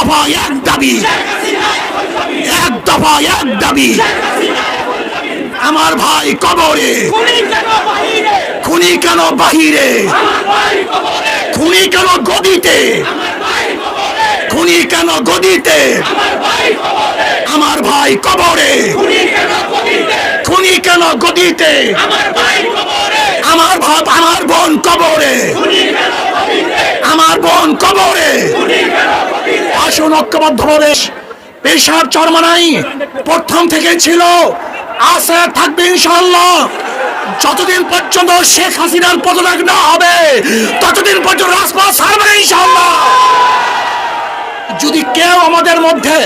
দফা এক দাবি, এক দফা এক দাবি। আমার ভাই কবরে, খুনি কেন বাহিরে, খুনি কেন গদিতে, খুনি কেন গদিতে, আমার ভাই কবরে, খুনি কেন গদিতে, আমার ভাই, আমার বোন কবরে, আমার বোন কবরে। আসুন ঐক্যবদ্ধভাবে, পেশার চরমানাই প্রথম থেকে ছিল, আছে, থাকবে ইনশাআল্লাহ। যতদিন পর্যন্ত শেখ হাসিনার পদত্যাগ না হবে ততদিন পর্যন্ত রাজপথ ছাড়বে না ইনশাআল্লাহ। যদি কেউ আমাদের মধ্যে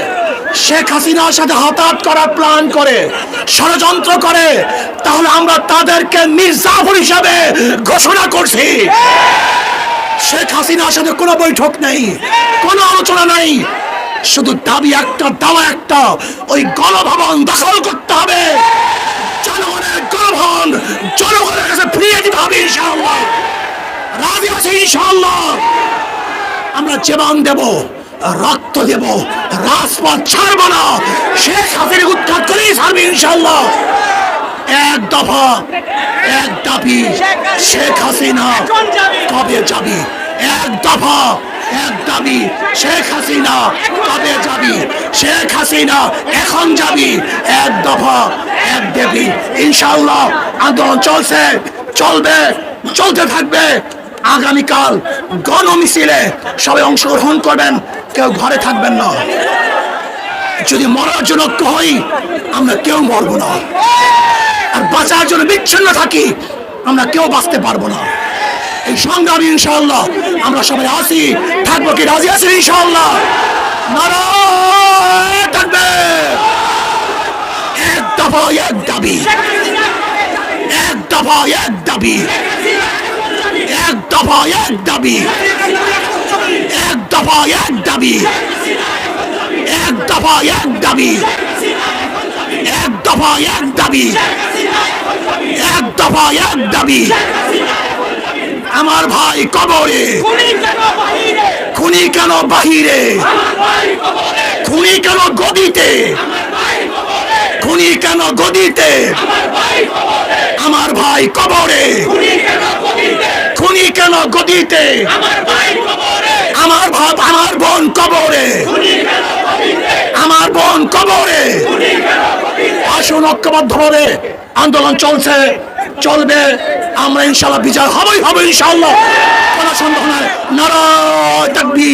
শেখ হাসিনার সাথে হাতাহাত করার প্ল্যান করে, ষড়যন্ত্র করে, তাহলে আমরা তাদেরকে মীর জাফর হিসাবে ঘোষণা করছি। শেখ হাসিনার সাথে কোনো বৈঠক নেই, কোনো আলোচনা নাই, শুধু দাবি একটা, দাওয়া একটা, ওই গণভবন দখল করতে হবে। জনগণের গণভবন জনগণের কাছে ফিরিয়ে দিতে হবে ইনশাআল্লাহ। রাজি আছে ইনশাআল্লাহ। আমরা জীবন দেব, রক্ত দেব, রাজপথ ছাড়ব না। শেখ হাসিনা উৎখাত করেই ছাড়বে ইনশাআল্লাহ। এক দফা এক দাবি, শেখ হাসিনা কবে যাবি? এক দফা এক দাবি, শেখ হাসিনা কবে যাবি? শেখ হাসিনা এখন যাবি। এক দফা এক দাবি। ইনশাআল্লাহ আন্দোলন চলছে, চলবে, চলতে থাকবে। আগামীকাল গণমিছিলে সবাই অংশগ্রহণ করবেন, কেউ ঘরে থাকবেন না। যদি মরার জন্য হই, আমরা কেউ মরবো না। আর বাঁচার জন্য বিচ্ছিন্ন থাকি, আমরা কেউ বাঁচতে পারবো না। এই সংগ্রামী ইনশাআল্লাহ আমরা সবাই আছি, থাকবো। কি রাজি আছেন ইনশাআল্লাহ? নারায়ে তাকবীর। এক দফা এক দাবি, এক দফা এক দাবি, এক দফা এক দাবি, এক দফা এক দাবি, এক দফা এক দাবি, এক দফা এক দাবি, এক দফা এক দাবি। আমার ভাই কবরে, খুনি কেন বাহিরে, খুনি কেন গদিতে, খুনি কেন গদিতে, আমার ভাই কবরে, খুনি কেন গদিতে, আমার ভাই, আমার বোন কবরে, আমার বোন কবরে। আসুন ঐক্যবদ্ধভাবে, আন্দোলন চলছে, চলবে। আমরা ইনশাআল্লাহ বিজয় হবই হবে ইনশাআল্লাহ, কোনো সন্দেহ নাই। নারায়ে তাকবীর।